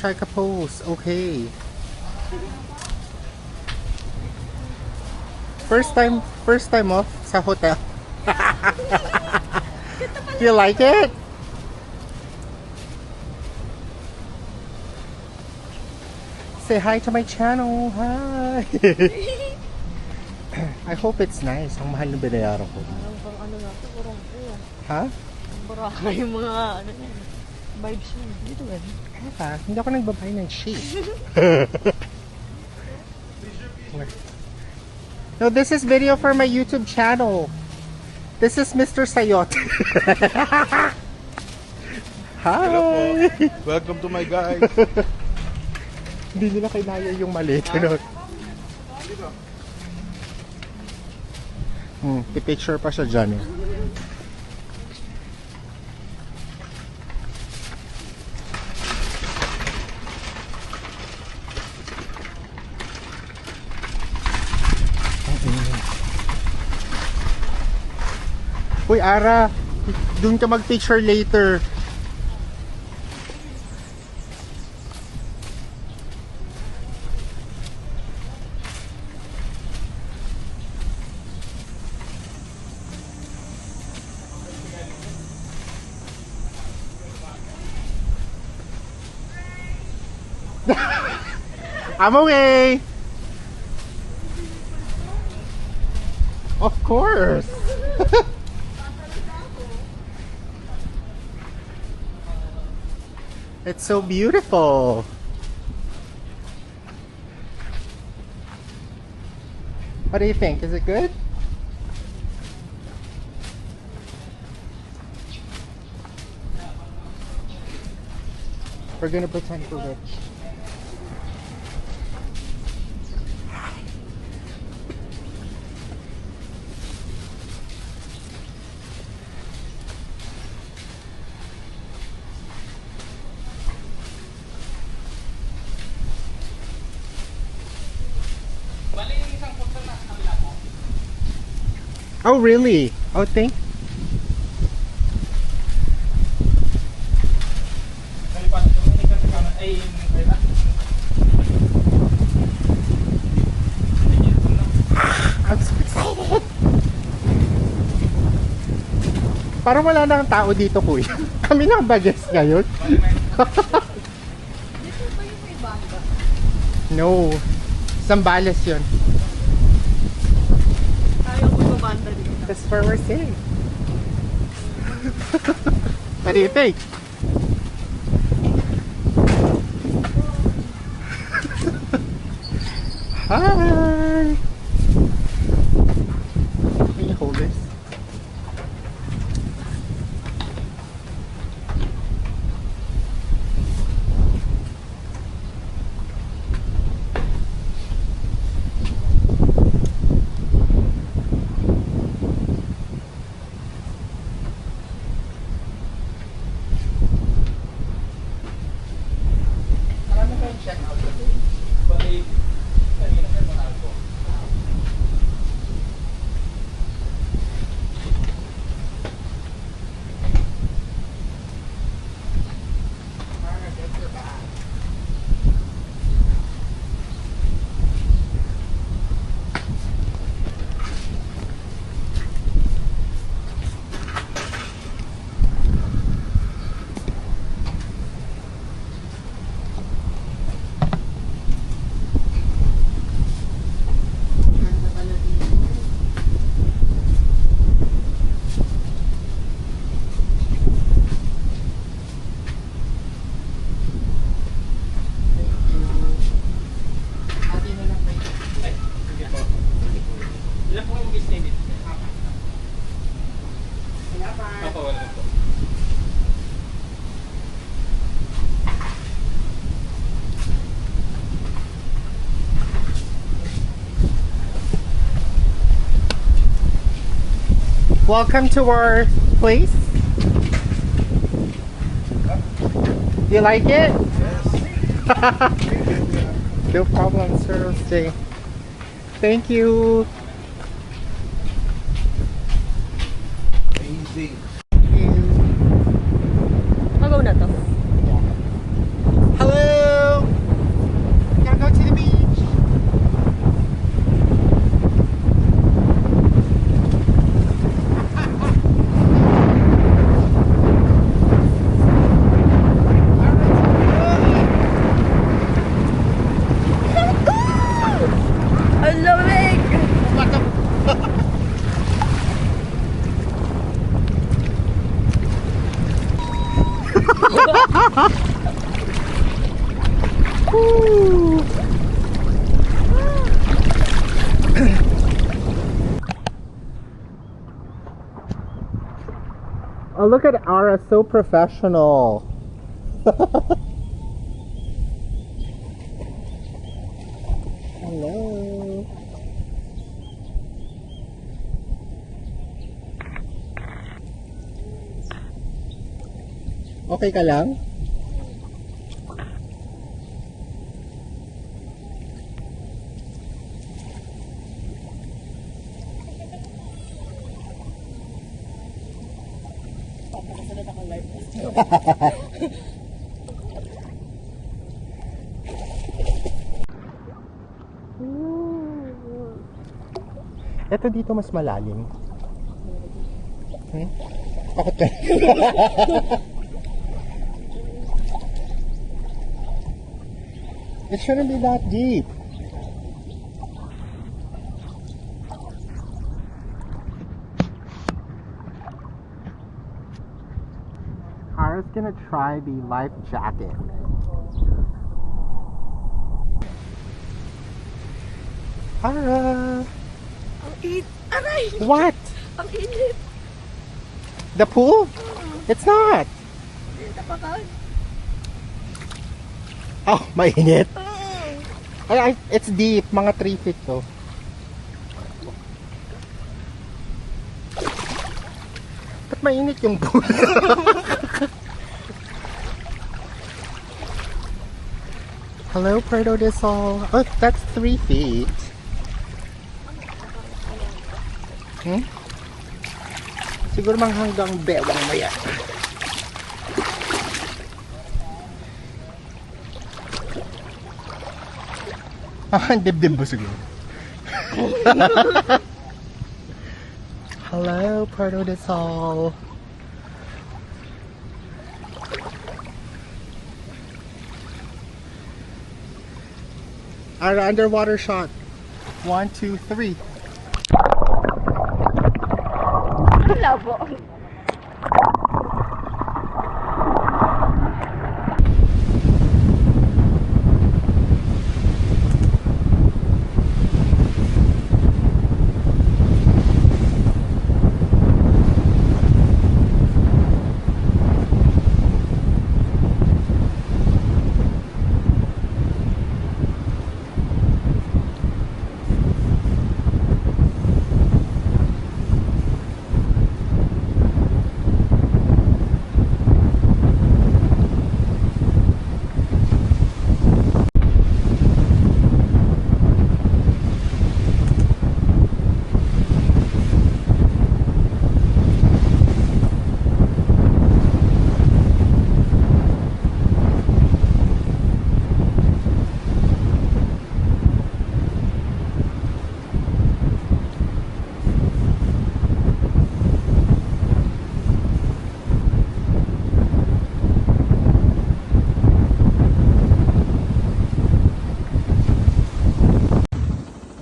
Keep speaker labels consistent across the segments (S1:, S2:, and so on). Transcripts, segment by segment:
S1: strike a pose. Okay. First time off sa hotel. Do you like it? Say hi to my channel. Hi. I hope it's nice. Ang mahal na binayaran ko.
S2: Ano na ito, parang
S1: Ha?
S2: baraka yung mga ano yan. Vibes mo. Dito ba?
S1: Hindi ako nagbabay ng shit. No, this is video for my YouTube channel. This is Mr. Sayot. Hi!
S3: Welcome to my guys.
S1: Hindi nila kinaya yung maliit. Pipicture pa siya dyan eh. Uy, Ara, dun ka mag-picture later. I'm away. Of course. It's so beautiful. What do you think? Is it good? We're gonna pretend we're rich. Oh, really? Oh, thank. I'm so excited. Parang wala nang tao dito, kuya. Kami lang ba-guest ngayon?
S2: Dito ba yung may banda?
S1: No. Zambales yun.
S2: Ayaw ko banda dito.
S1: That's where we're sitting. What do you think? Hi! Can you hold this? Welcome to our place. You like it? Yes. No problem, sir. Stay. Thank you.
S3: Amazing.
S2: Magaw na to.
S1: Hello. Oh, look at Ara, so professional. Hello. Okay ka lang? Ito dito mas malalim. Takot ka. It shouldn't be that deep. Ara's gonna try the life jacket. Ara!
S2: Aray!
S1: What?
S2: Ang init!
S1: The pool? It's not.
S2: Tapakan!
S1: Oh, mainit. It's deep. Mga 3 feet to. Ba't mainit yung pool? Hello, Puerto del Sol. Oh, that's 3 feet. Siguro mang hanggang bewang mo yan. Ang dibdib mo siguro. Hello, Puerto del Sol. Our underwater shot. 1, 2, 3.
S2: Labo!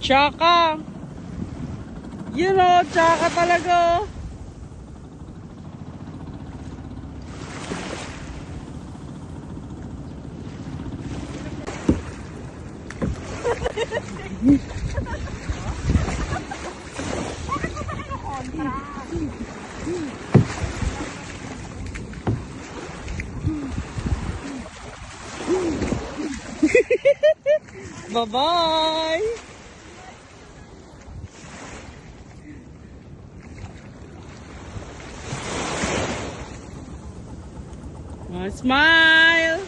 S4: Tsaka! Yun o, tsaka talaga. Bye-bye! Smile!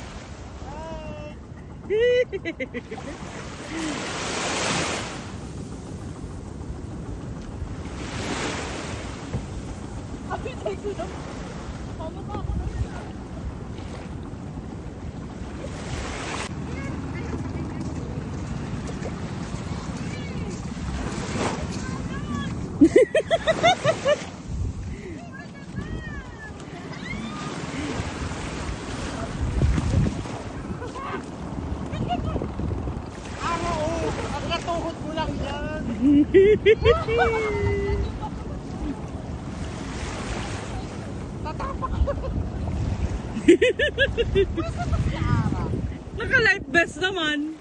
S4: Naka-life vest naman.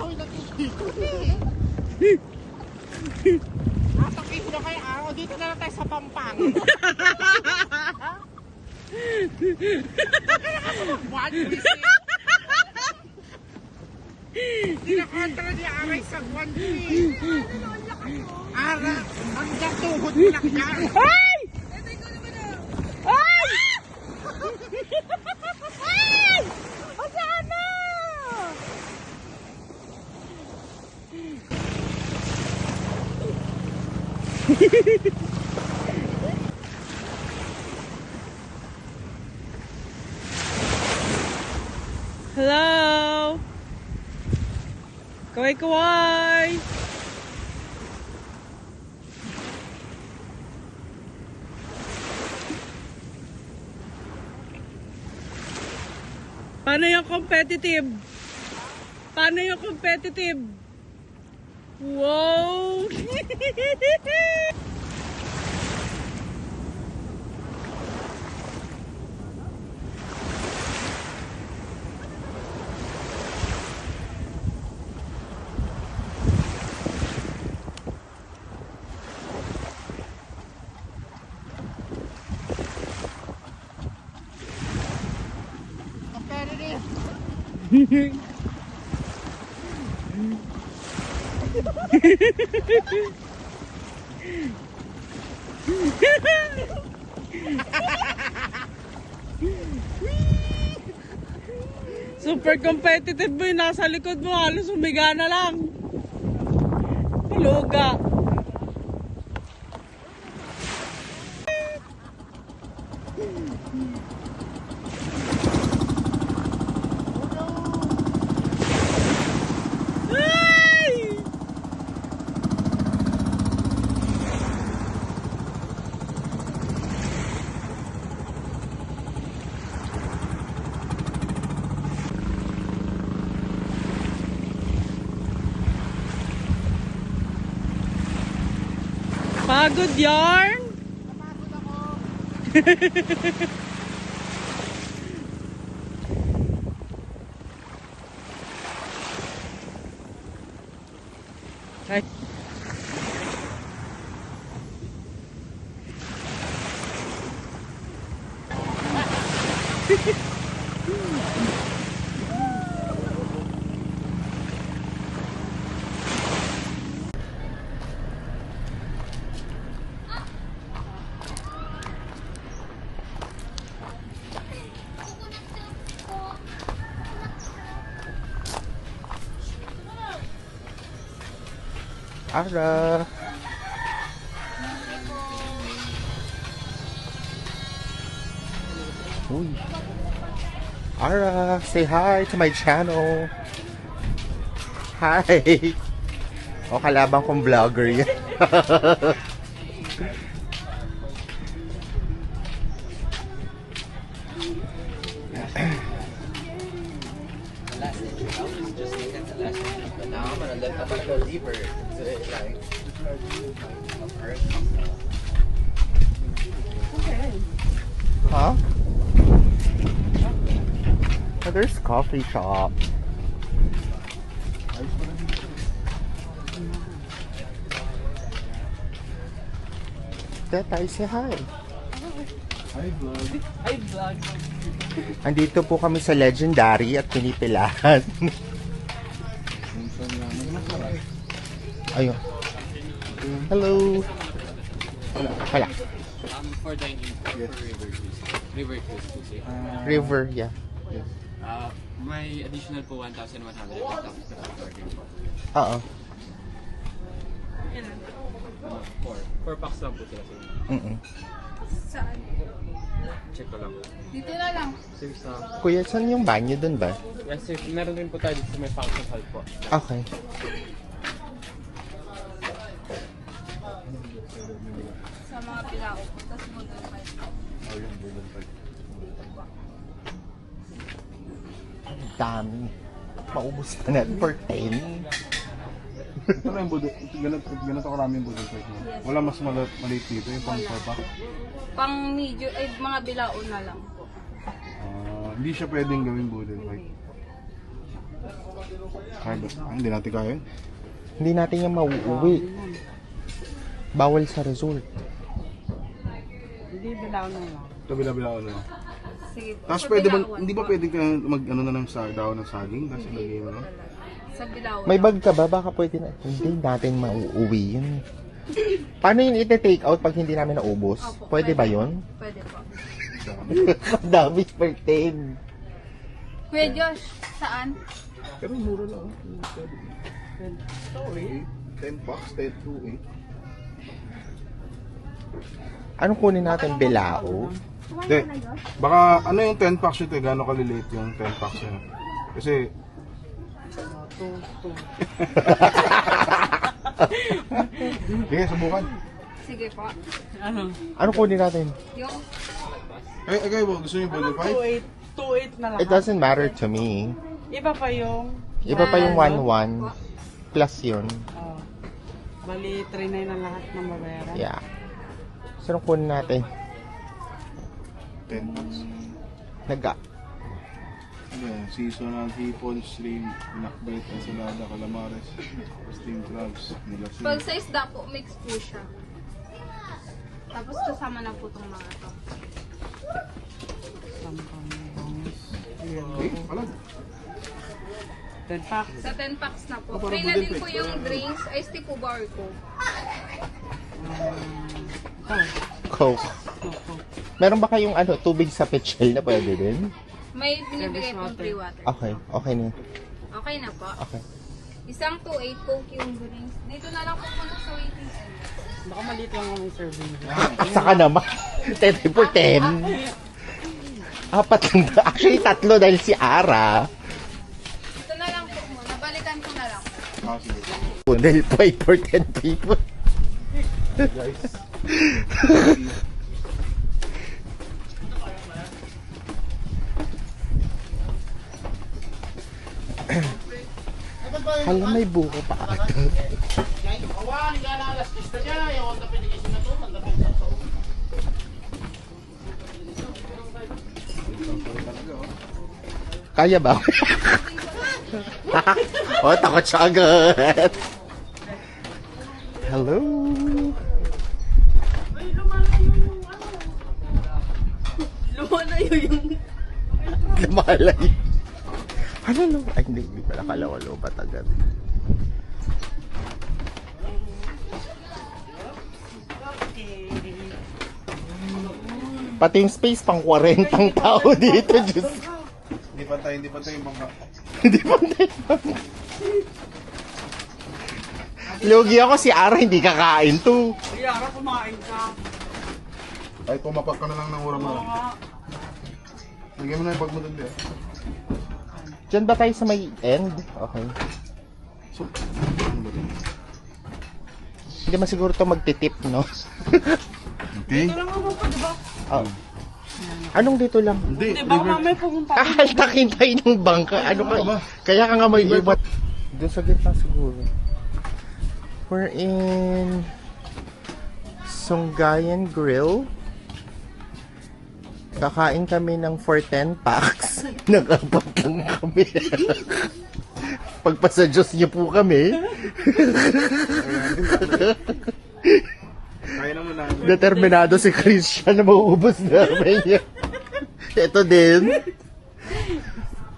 S1: ako yung nagkikito eh. Atakin na kayo araw. Dito na lang tayo sa Pampang. Bakit ka sa magbuhan, Luis? Hindi na kontra ni Aray sa buwan, Luis. Ara, hanggang tuhod mo lang yan.
S4: Ay! Ay! Ay! O sana! Hello! Kaway-kaway! Paano yung competitive? Paano yung competitive? Wow! Super competitive mo yung nasa likod mo, halos humiga na lang. Luga. Ay! Pagod yarn? Ay.
S1: Ara. Uy. Ara, say hi to my channel. Hi. O, kalabang kong vlogger yan.
S5: Now I'm gonna lift up a little deeper. So it's like
S1: Huh? Oh, there's coffee shop. Tetay, say hi.
S3: Hi, vlog.
S4: Ay, vlog.
S1: Andito po kami sa Legendary at pinipilahan. Ayun. Hello. Wala.
S5: for dining for river cruise. River cruise po siya.
S1: River, yeah.
S5: May additional po 1,100 after order po.
S1: Oo.
S5: Four packs lang po sila sir.
S2: Saan?
S5: Check ko lang.
S2: Dito na lang.
S5: Sir, sa...
S1: Kuya, saan yung banyo dun ba?
S5: Yes sir, meron rin po tayo dito sa may function hall po.
S1: Okay.
S2: Sa mga pilao. Tapos mo doon pa.
S1: Ang dami. Maubos na natin for 10.
S3: Ito lang yung budol. Ganito karami yung budol. Wala mas maliit dito yung pang 4 pack.
S2: Pang medyo, ay mga bilao na lang po.
S3: Hindi siya pwedeng gawing budol. Like, Hindi natin kaya.
S6: Hindi natin yung mauuwi. Bawal sa resort.
S4: Hindi, bilaw na lang.
S3: Kabila-bila na.
S2: Sige po.
S3: Tapos
S2: Sa
S3: pwede ba,
S2: Bilawan
S3: hindi ba
S2: po.
S3: pwede ka mag-ano na ng daon ng saging? Tapos ilagay mo, no?
S2: Sa Bilawan.
S6: May bag ka ba? Baka pwede na. Hindi natin mauuwi yun. Paano yun ite-take out pag hindi namin naubos?
S2: Opo,
S6: Pwede ba yun?
S2: Pwede po.
S6: Madami per 10.
S2: Kuya Josh, saan?
S3: Pero mura lang. 10 bucks, 10 to 8.
S6: Anong kunin natin? Bilao?
S3: Hindi. Baka ano yung 10 packs ito? Gano'ng kaliliit yung 10 packs yun? Kasi... Sige, subukan.
S2: Sige po.
S4: Ano?
S6: Anong kunin natin?
S2: Yung
S3: Kayo, gusto niyo bonafide?
S4: 2.8 na lang.
S6: It doesn't matter to me.
S4: Iba pa yung...
S6: Iba pa yung 1-1 plus yun.
S4: Oh, bali, 3.9 na lahat ng babayaran.
S6: Yeah. So, anong kunin natin?
S3: 10 packs.
S6: Naga.
S3: Yeah, seasonal hipon, shrimp, pinakbait, ensalada, calamares, steamed crabs, nilasin.
S2: pag sa isda po, mix po siya. Tapos kasama na po itong mga to.
S3: Okay, palag.
S4: 10 packs.
S2: Sa 10 packs na po.
S3: Oh, parang
S2: Free na
S3: budget
S2: din
S3: eh.
S2: po yung drinks. Iced tea po ba or coke?
S6: Coke. Meron ba kayong tubig sa petshell na pwede din?
S2: May binibigay pong free water.
S6: Okay, okay na.
S2: Okay na po.
S6: Okay.
S2: Isang 2.8 coke yung drinks. Dito na lang po muna sa waiting area.
S4: Baka maliit lang ang serving.
S6: Saka naman. 10 for 10. Apat lang. Actually, 3 dahil si Ara.
S2: Ito na lang po muna. Balikan ko na lang po.
S3: Sige.
S6: Dahil 5 for 10 people.
S3: Guys.
S6: Hala, may buko pa ata. Kaya ba? Oh, takot siya agad. Hello.
S4: Lumalayo yung...
S6: Lumalay. Ano no? Ay, hindi pala kalawalo ba agad. Pati yung space pang 40 tao dito, Diyos.
S3: Hindi pantay yung bangka.
S6: Hindi pantay. Lugi ako si Ara, hindi kakain to.
S4: Yara, kumain ka.
S3: Ay, pumapak ka na lang ng uram mo. Lagyan mo na yung bag mo dun di.
S6: Diyan ba tayo sa may end? Okay.
S3: So, ano ba dun?
S6: Hindi man siguro to magtitip, no?
S3: Okay.
S4: Ito lang ako pa, diba?
S6: Oh. Anong dito lang?
S3: Hindi,
S4: Diba, mamay pumunta.
S6: Kahaltakin tayo ng bangka. Ano ka? Kaya ka nga may iba. Doon sa gitna siguro. We're in Sunggayan Grill. Kakain kami ng for 10 packs. Nag-apat lang kami. Pagpasa Diyos niyo po kami.
S3: Kaya naman namin.
S6: Determinado si Christian na mauubos namin yan. Ito din.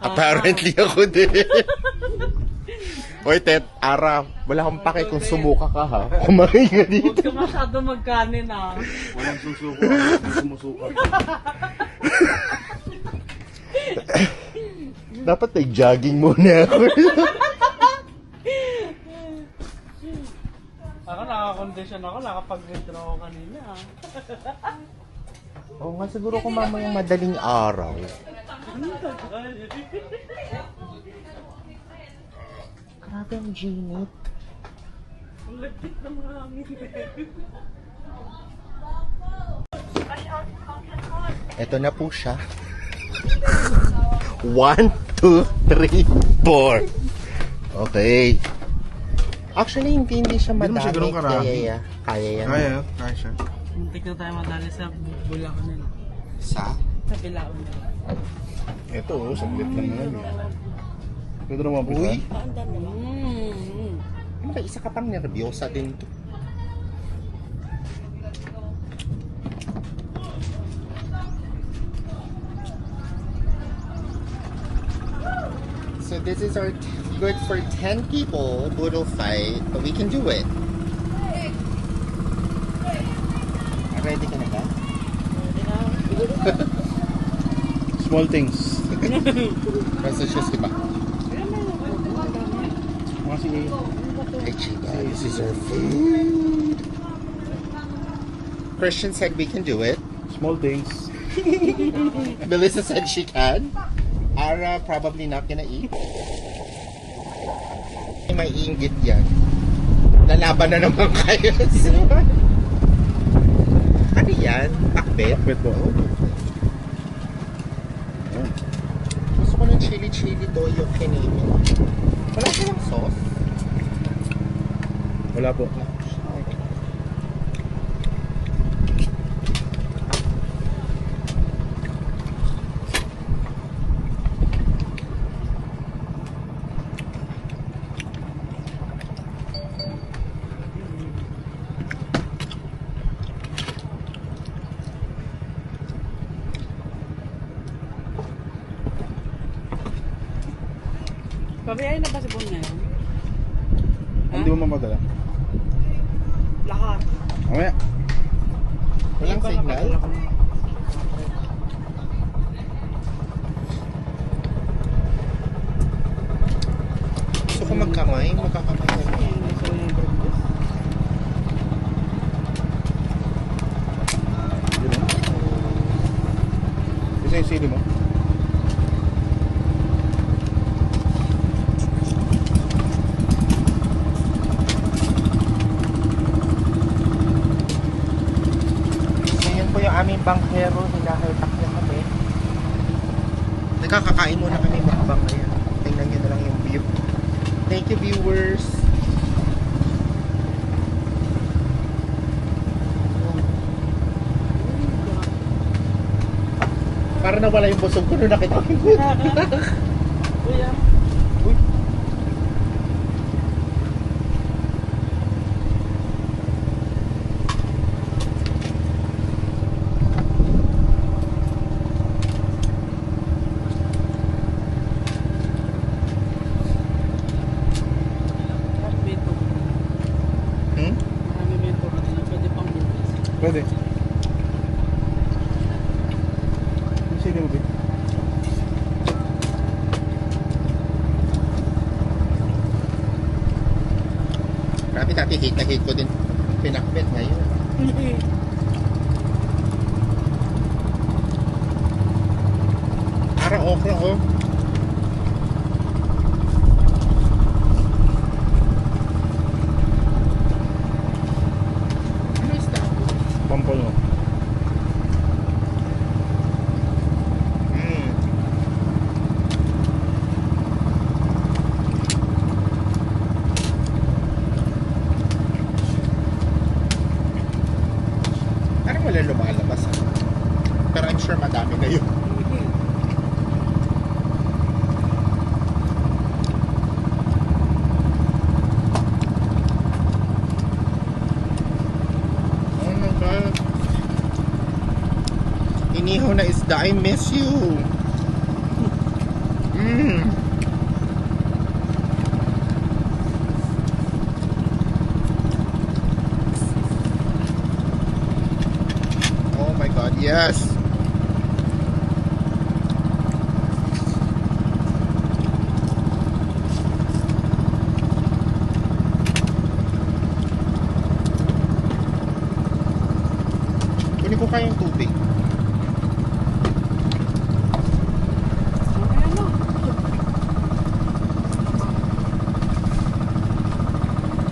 S6: Apparently ako din. Oy, Tet, Ara, wala akong pake kung sumuka ka ha. Kumain ka dito.
S4: Huwag ka masyado magkanin, ah.
S3: Walang susuko. Walang sumusukat.
S6: Dapat nag-jogging muna ako.
S4: Ako nakakondisyon ako, nakapag-withdraw ako kanina, ah.
S6: Oo nga, siguro kung mamayang madaling araw. Grabe ang ginit.
S4: Ang lagkit ng mga hangin.
S6: Ito na po siya. 1, 2, 3, 4. Okay. Actually, hindi siya
S3: Hindi naman
S6: madami.
S3: siya ganun karami.
S6: Kaya yan.
S3: Kaya siya.
S4: Muntik na tayo madali sa Bulacan nila.
S6: Sa?
S4: Sa Bilao nila.
S3: Ito, saglit lang naman. Pwede naman
S6: Uy,
S3: umpisahan.
S6: ano ba, isa ka pang nervyosa din to. So this is our good for 10 people boodle fight, but we can do it. Ready ka na ba?
S3: Small things.
S6: Basta siya si ba?
S3: Mga sige.
S6: Hey Chiba, this is our food. Christian said we can do it.
S3: Small things.
S6: Melissa said she can. Ara probably not gonna eat. May inggit yan. Lalaban na naman kayo. Ano yan? Akbet?
S3: Bet po.
S6: Gusto ko ng chili-chili toyo kinini. Wala silang sauce?
S3: Wala po.
S4: Pabiyahin na ba si Bon ngayon?
S3: Hindi mo mamadala.
S4: Lahat.
S3: Mamaya.
S6: Walang signal? Gusto ko magkamay? Magkakamay na lang.
S3: Hindi na. Isa yung sili mo.
S6: So yun po yung aming bangkero. Hinahaltak niya kami. Nagkakakain muna kami mukbang ngayon. Tingnan nyo na lang yung view. Thank you, viewers. Para nawala yung busog ko nung nakita ko yung food.
S4: Kuya.
S6: Uy. Hmm?
S4: Marami bento. Pwede pang bukas.
S3: Pwede. Yung sili mo, babe.
S6: Grabe dati hate na hate ko din pinakbet ngayon. Para okra oh. Ano is that?
S3: Pampol mo.
S6: Mm. Parang wala lumalabas ah. Pero I'm sure madami na yun. Oh my God. Inihaw na isda, I miss you. Mm. Oh my God, yes. Kunin ko kayong tubig.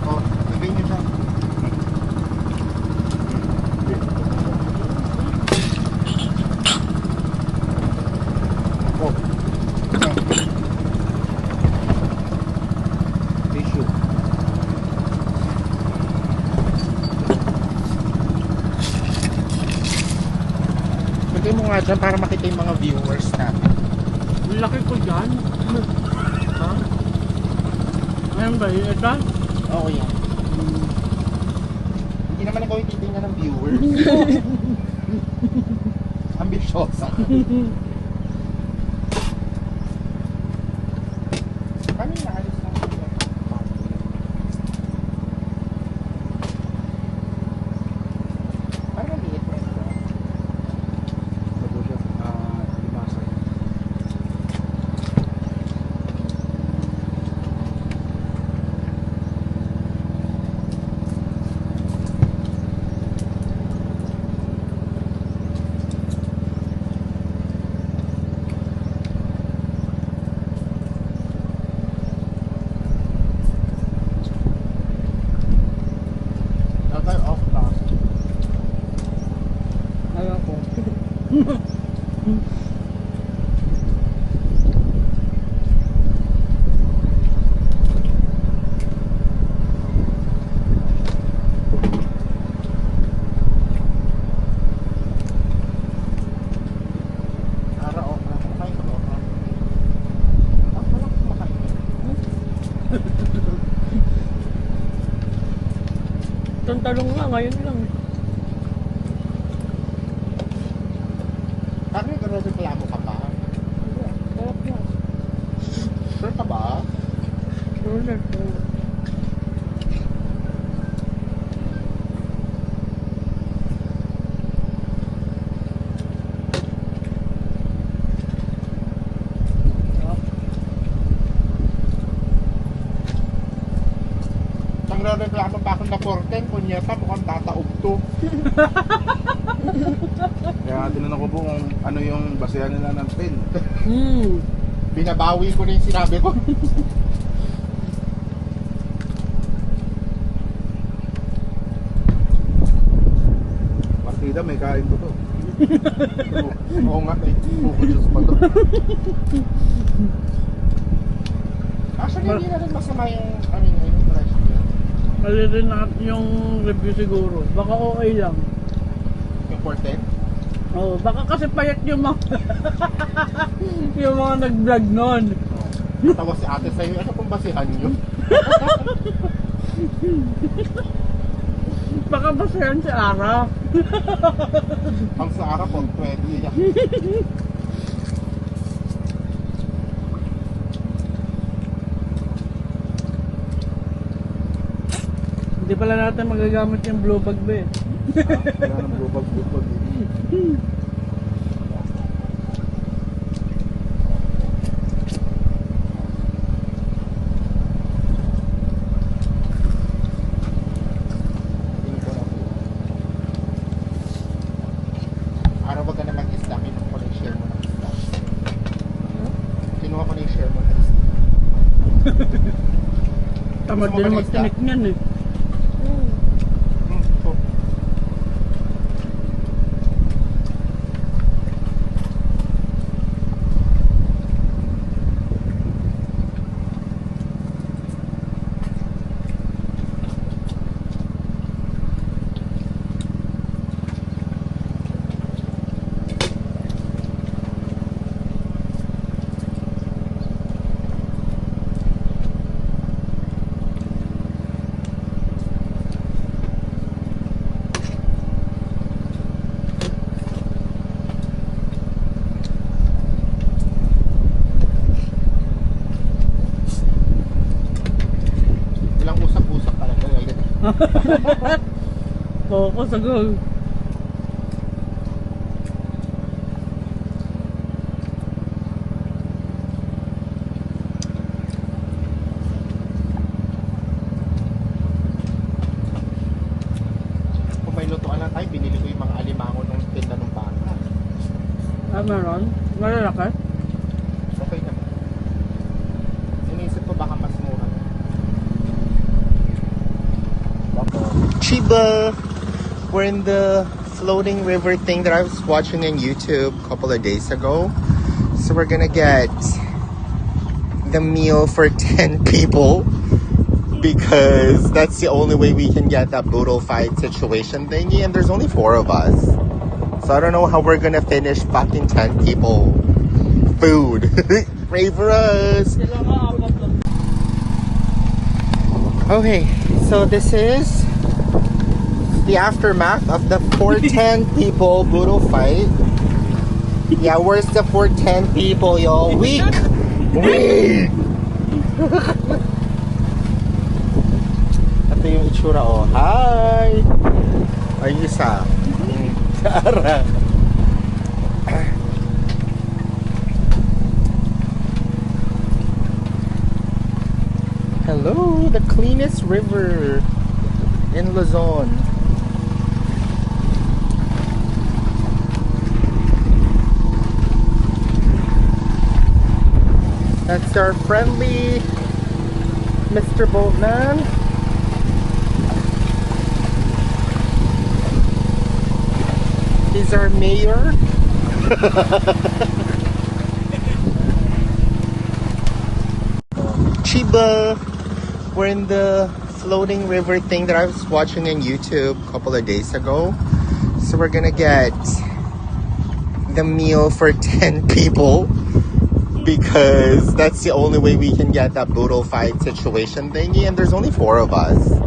S6: Oh, lagay niyo siya.
S3: Oh. Tissue.
S6: Lagay mo nga dyan para makita yung mga viewers natin.
S4: Ang laki ko dyan.
S6: Ha?
S4: Ayun ba, yun ito?
S6: Oo, yan. Hindi naman ikaw yung titingnan ng viewers. Ambisyosa. Kami naalis na. Parang liit na ito.
S3: Ito po siya. Limasay.
S6: Okay, off task.
S4: Ayaw ko.
S6: Ara off na. Kumakain ka ba? Wala kumakain.
S4: Itong talong nga, ngayon lang.
S6: Kami nagreklamo ka pa.
S4: Sarap na.
S6: Sure ka ba?
S4: Sure na.
S6: Nagreklamo pa ako na 410. Kunya pa, mukhang tataog to.
S3: Kaya tinanong ko po kung ano yung basehan nila ng pen.
S6: Binabawi ko na yung sinabi ko.
S3: Partida, may kain ko to. Oo nga, may focus pa to.
S6: Actually, hindi na rin masama yung, ano yung price niya.
S4: Mali rin yung review siguro. Baka okay lang.
S6: Yung 410.
S4: Oh, baka kasi payat yung mga yung mga nag-vlog nun.
S6: Tawa si ate sa'yo, ano pong basihan nyo?
S4: Baka basayan si Ara.
S6: Ang sa araw po, 20 niya.
S4: Hindi pala natin magagamit yung blue bag ba eh.
S3: Kaya nang bubag.
S6: Araw wag ka na mag-isda, kinuha ko na yung share mo ng isda. Kinuha ko na yung share mo ng isda.
S4: Tamad
S6: Gusto mo
S4: din
S6: ba ng
S4: magtinik niyan eh.
S6: So, ilang usap-usap talaga.
S4: Focus agad.
S6: Kung may lutuan lang tayo, binili ko yung mga alimango ng tinda ng baka.
S4: Ah, meron? Malalaki?
S6: Okay naman. Iniisip ko baka mas mura. Chiba! We're in the floating river thing that I was watching on YouTube a couple of days ago. So we're gonna get the meal for 10 people because that's the only way we can get that boodle fight situation thingy, and there's only 4 of us. So I don't know how we're gonna finish fucking 10 people food. Pray for us!
S4: Sila nga apat lang.
S6: Okay, so this is the aftermath of the 410 people Budo fight. Yeah, where's the 410 people, y'all? Weak! Weak! Ito yung itsura, oh. Hi! Ayusa. Tara. Hello, the cleanest river in Luzon. That's our friendly Mr. Boatman. He's our mayor. Chiba. We're in the floating river thing that I was watching on YouTube a couple of days ago. So we're gonna get the meal for 10 people because that's the only way we can get that boodle fight situation thingy, and there's only 4 of us.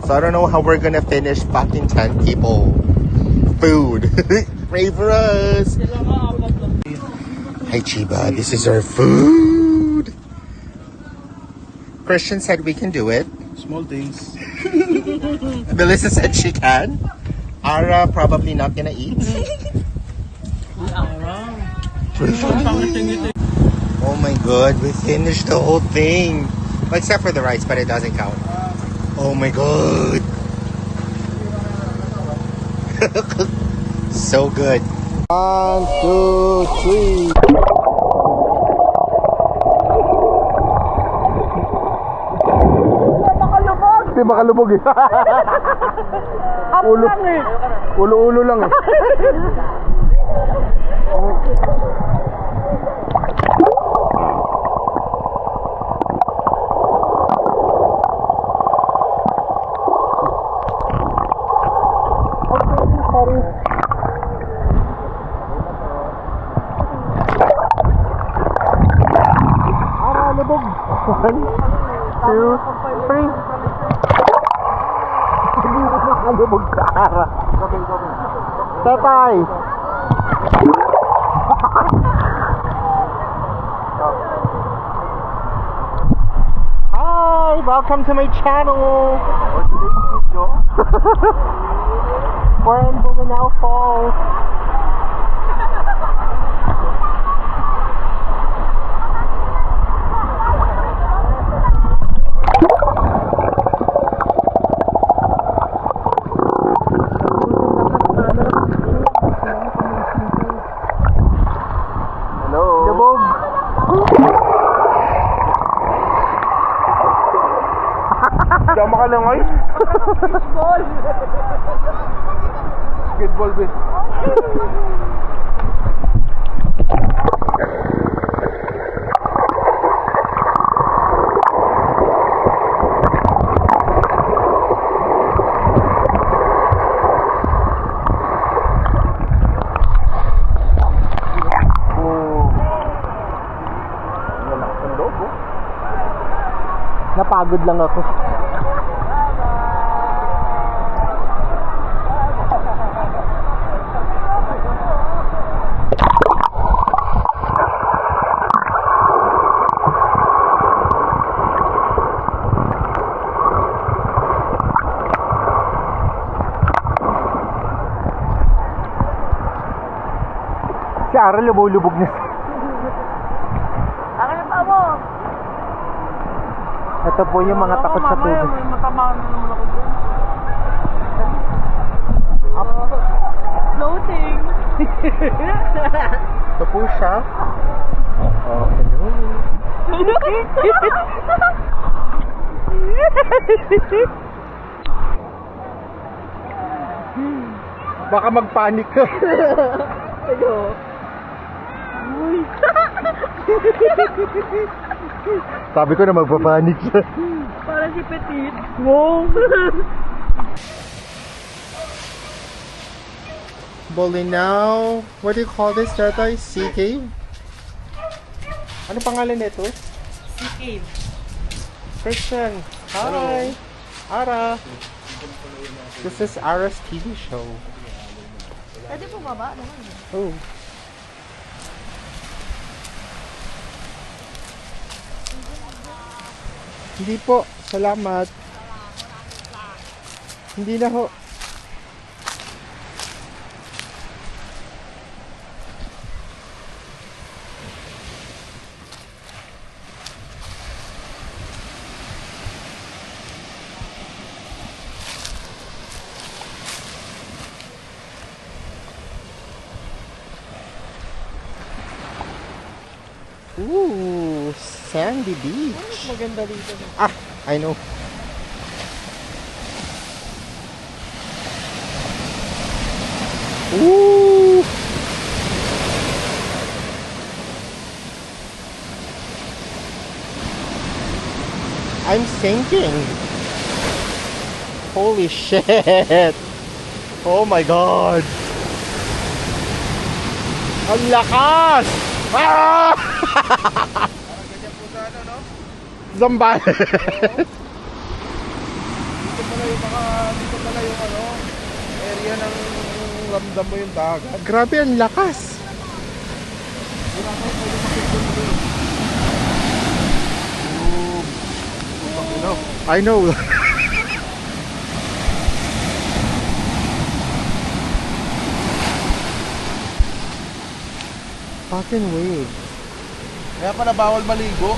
S6: So I don't know how we're gonna finish fucking 10 people food. Pray for us. Hi Chiba, this is our food. Christian said we can do it.
S3: Small things.
S6: Melissa said she can. Ara probably not gonna eat. Oh my god, we finished the whole thing. Well, except for the rice, but it doesn't count. Oh my god. So good. 1, 2, 3. Hindi makalubog eh. Ulo lang eh. Ulo lang eh. Lubog. 1, 2, 3. Hindi mo makalubog sa ara. Tatay! Hi! Welcome to my channel! We're in Bolinao Falls. Sama ka lang ay? Basketball! Basketball ba? Napagod lang ako. Si Ara lubog na.
S4: Akin na pa mo!
S6: Ito po yung mga takot sa tubig.
S4: May matamaan na naman ako dun. Floating!
S6: Ito po siya. Oh, hello. Baka magpanik ka.
S4: Hello.
S6: Sabi ko na magpapanik siya.
S4: Para si Petit. Wow!
S6: Bolinao. What do you call this, Tatay? Sea cave? Ano pangalan nito?
S4: Si Cave.
S6: Christian. Hi. Ara. This is Ara's TV show.
S2: Pwede po baba naman.
S6: Oh. Hindi po. Salamat. Hindi na ho. Ooh, sandy beach.
S1: Maganda dito.
S6: Ah, I know. Ooh. I'm sinking. Holy shit. Oh my god. Ang lakas. Ah!
S3: Ganyan po sana, no?
S6: Zambal.
S3: Dito pala yung ano, area ng ramdam mo yung dagat.
S6: Grabe ang lakas. I know. Fucking wave.
S3: Kaya pala bawal maligo.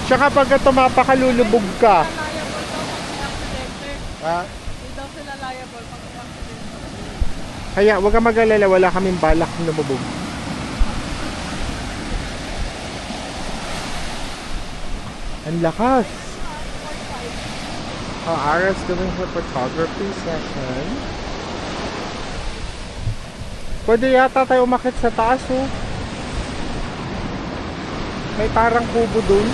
S6: Tsaka pagka tumapakalulubog ka.
S2: Liable daw pag may aksidente.
S3: Ha?
S2: Hindi daw sila liable pag may aksidente.
S6: Kaya wag kang mag-alala, wala kaming balak na lumubog. Ang lakas. Ara's doing her photography session. Pwede yata tayo umakit sa taas, oh. May parang kubo dun.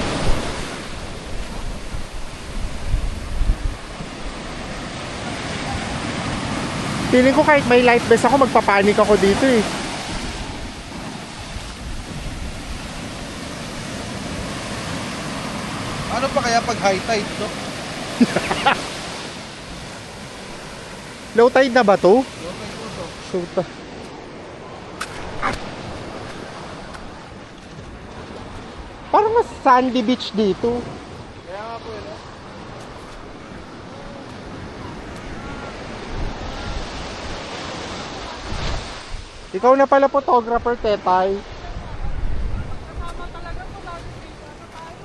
S6: Feeling ko kahit may life vest ako, magpapanik ako dito eh.
S3: Ano pa kaya pag high tide, no?
S6: Low tide na ba to? Shoot. Parang mas sandy beach dito.
S3: Kaya nga po yun,
S6: Ikaw na pala photographer, Tetay.
S2: Kasama talaga po lagi tayo.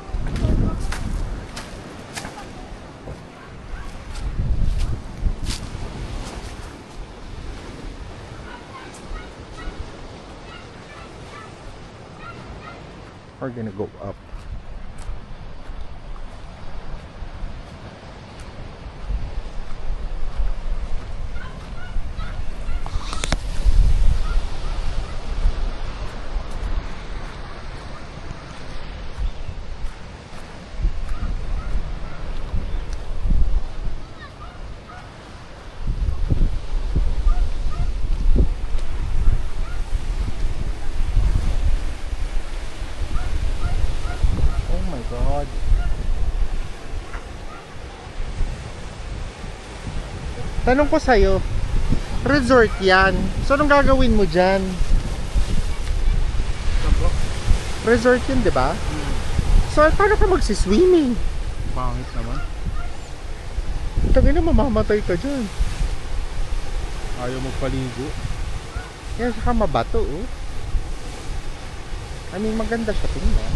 S6: We're gonna go up. Oh my God. Tanong ko sa'yo, resort yan. So, anong gagawin mo dyan? Resort yun, di ba? So, paano ka magsiswimming?
S3: Pangit naman.
S6: Tangina, mamamatay ka dyan.
S3: Ayaw magpaligo.
S6: Yan, saka mabato, oh. I mean, maganda siya tingnan.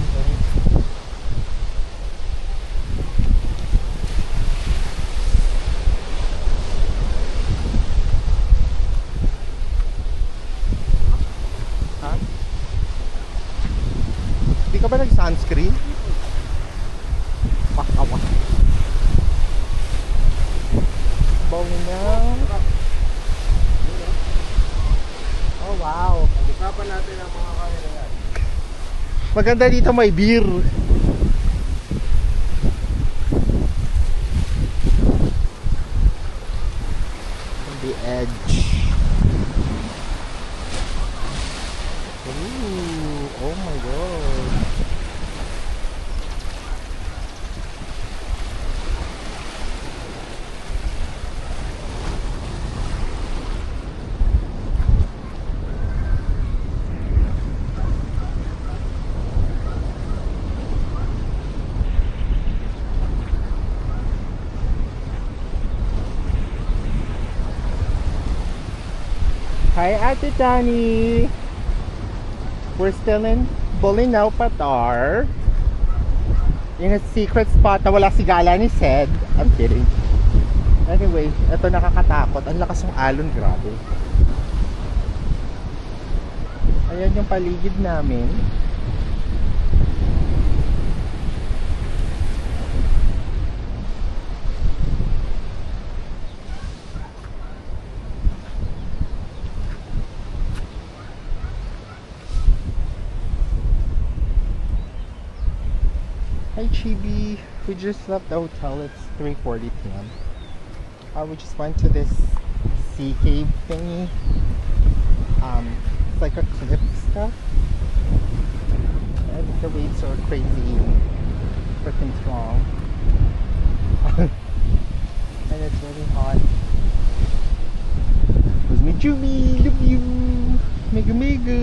S6: Ha? Di ka ba nag-sunscreen? Pakawa. Bawin niya. Oh, wow.
S3: Usapan natin ang mga kamera yan.
S6: Maganda dito, may beer. On the edge. Ooh, oh my god. Hi, Ate Tani. We're still in Bolinao, Patar. In a secret spot na wala sigala ni Sed. I'm kidding. Anyway, ito nakakatakot. Ang lakas ng alon, grabe. Ayan yung paligid namin. Hi Chibi, we just left the hotel. It's 3:40 p.m. We just went to this sea cave thingy. It's like a cliff stuff. And the waves are crazy, freaking strong. And it's really hot. Where's my Chibi? Love you! Mega mega!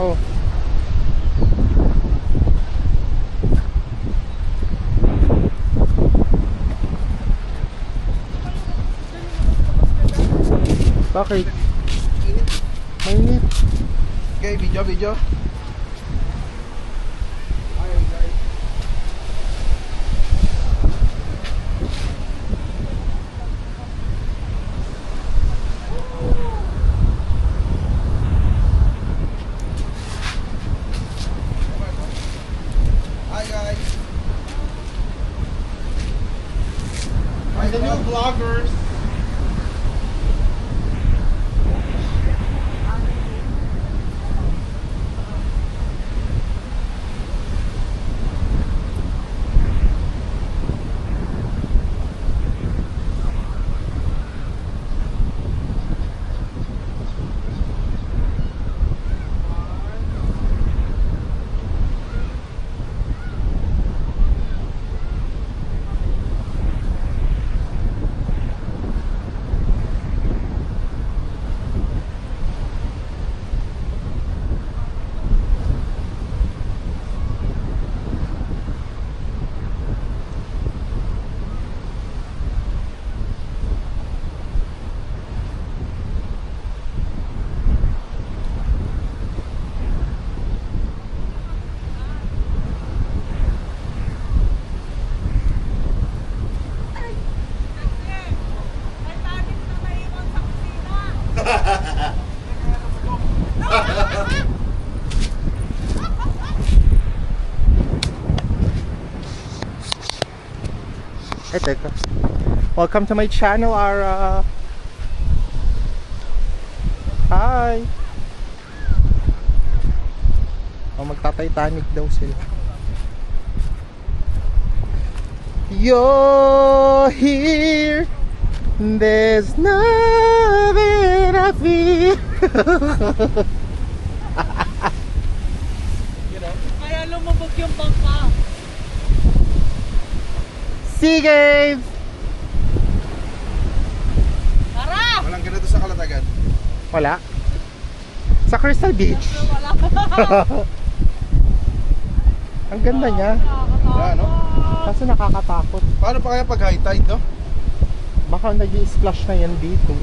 S6: Oh. Bakit? Mainit.
S3: Okay, video. Hi guys. The new vloggers.
S6: Hey, teka. Welcome to my channel, Ara. Hi. Oh, magta-Titanic daw sila. You're here. There's nothing I feel.
S4: Kaya lumubog yung bangka.
S6: Sea Games!
S4: Tara!
S3: Walang ganito sa Kalatagan.
S6: Wala. Sa Crystal Beach.
S4: Wala.
S6: Ang ganda niya.
S3: Wala, no?
S6: Kaso nakakatakot.
S3: Paano pa kaya pag high tide, no?
S6: Baka nag-i-splash na yan dito.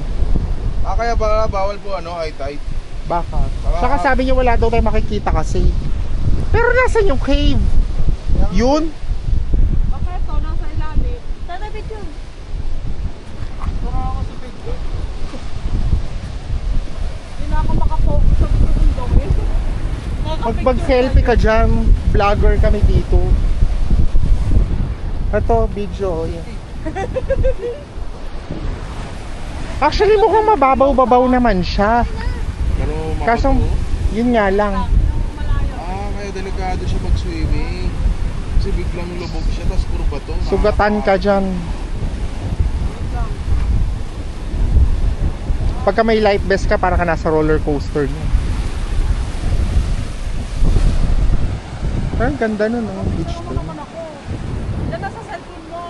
S3: Kaya bawal po high tide.
S6: Baka. Saka sabi niya wala daw tayo makikita kasi. Pero nasan yung cave? Yun?
S4: Bakit ito? Nasa ilalim.
S2: Tatapit yun.
S3: Baka ako sa pig,
S4: Hindi na ako makafocus sa gusto
S6: Mag-selfie ka dyan. Vlogger kami dito. Ito, video. Yan. Actually, mukhang mababaw-babaw naman siya.
S3: Pero
S6: Kaso, yun nga lang.
S3: kaya delikado siya pag-swimming. Kasi biglang lubog siya, tapos puro bato.
S6: Sugatan ka dyan. Pagka may life vest ka, para ka nasa roller coaster niya. Pero ang ganda nun, oh, beach
S4: Ano
S6: doon.
S4: naman ako? Diyan na sa cellphone mo.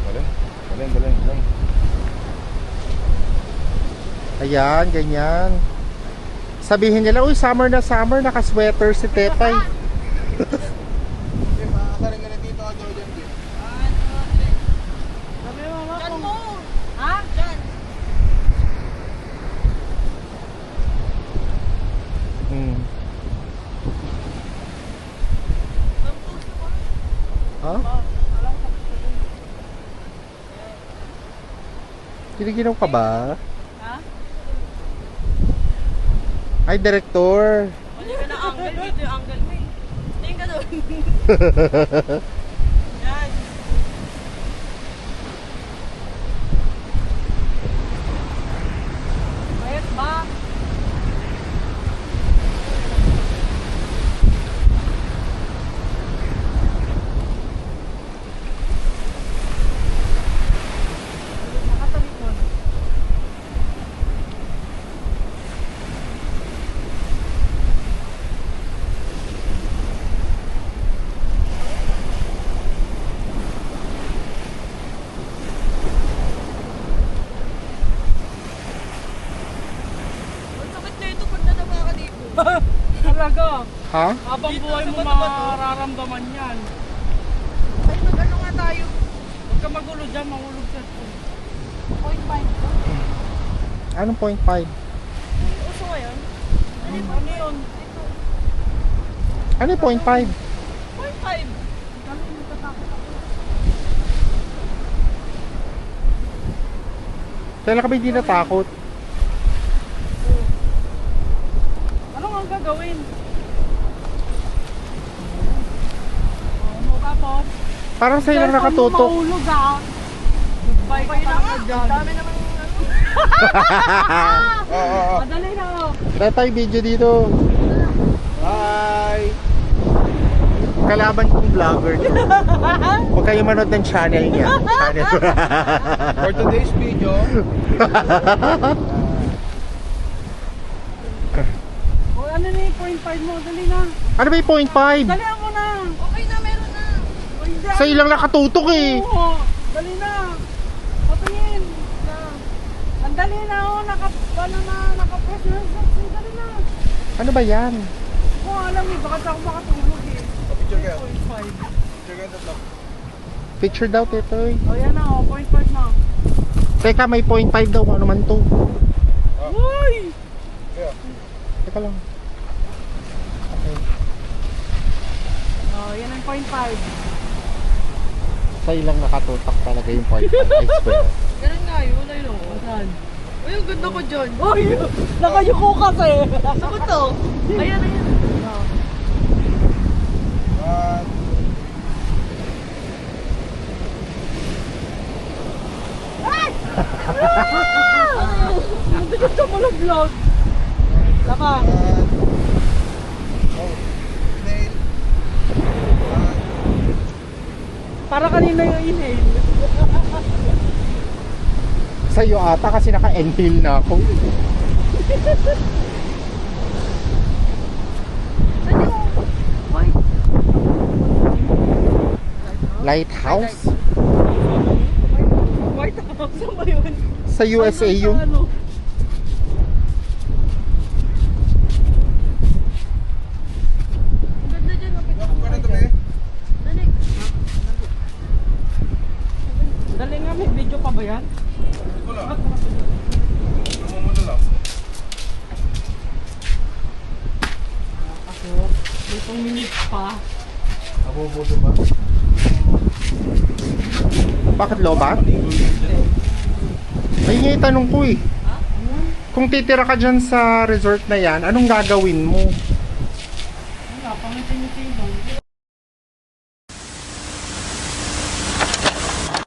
S3: Galing.
S6: Ayan, ganyan. Sabihin nila, uy, summer na summer, naka-sweater si Tetay.
S3: Okay, makakasarin ka na dito ka, Jordan.
S4: Sabi mo mama kung... Ha?
S6: Hmm. Ha? Kiniginaw ka ba?
S4: Ha?
S6: Ay, director.
S4: Hindi ka na angle. Dito yung angle mo eh. Tingin ka doon. Yan. Mayat ba? Nakatalikod. Talaga.
S6: Ha?
S4: Habang buhay mo mararamdaman yan.
S2: Ay, mag-ano nga tayo?
S4: Huwag ka magulo dyan, mahulog sa phone.
S2: 0.5.
S6: Anong 0.5?
S2: Uso ngayon?
S4: Ano yun?
S6: Ano yung 0.5?
S2: 0.5.
S6: Kailan ka ba hindi natakot?
S4: Ano nga ang gagawin? Ano tapos?
S6: Parang sa'yo lang nakatutok.
S4: Mahulog ah. Goodbye ka talaga dyan.
S2: Dami naman
S4: Madali na oh.
S6: Tetay, video dito. Hi! Kalaban kong vlogger to. Huwag kayo manood ng channel niya.
S3: For today's video,
S4: O ano na yung 0.5 mo? Dali na.
S6: Ano ba yung 0.5?
S4: Dali mo na.
S2: Okay na, meron na.
S4: O hindi.
S6: Sa'yo lang nakatutok eh.
S4: Oo. Dali na. Patingin. Ang dali na oh. Naka-press na. Dali na.
S6: Ano ba yan?
S4: Kung alam mo, baka ako makatulog eh.
S3: picture kayo.
S4: 0.5.
S3: Picture kayo tatlo.
S6: Picture daw, Tetoy.
S4: O yan na oh. 0.5 na.
S6: Teka, may 0.5 daw. Ano man to?
S4: Uy!
S3: Kaya,
S6: Teka lang. Okay.
S4: Oh, yan ang 0.5.
S6: Sa'yo lang nakatutok talaga yung 0.5. I swear.
S2: Ganun nga yun. Wala yun.
S4: Saan?
S2: Uy, ang ganda ko dyan.
S4: Uy! Nakayuko kasi.
S2: Saan ba to? Ayan.
S3: one,
S4: Ang bigat ka mo ng vlog. Laka.
S3: inhale.
S4: Para kanina yung inhale.
S6: Sa'yo ata kasi naka-inhale na ako. Lighthouse?
S4: White House. Saan ba yun?
S6: Sa USA yun.
S4: Ano?
S2: Ang ganda dyan.
S3: Ako ka na tabi.
S2: Dali.
S4: Dali nga, may video pa ba yan?
S3: Wala. Ano mo na lang.
S4: Ako, may 2 minutes pa.
S3: Ako boto ba?
S6: Bakit lobat? Ayun nga yung tanong ko eh. kung titira ka dyan sa resort na yan, anong gagawin mo?
S4: Wala, pangiti-ngiti lang.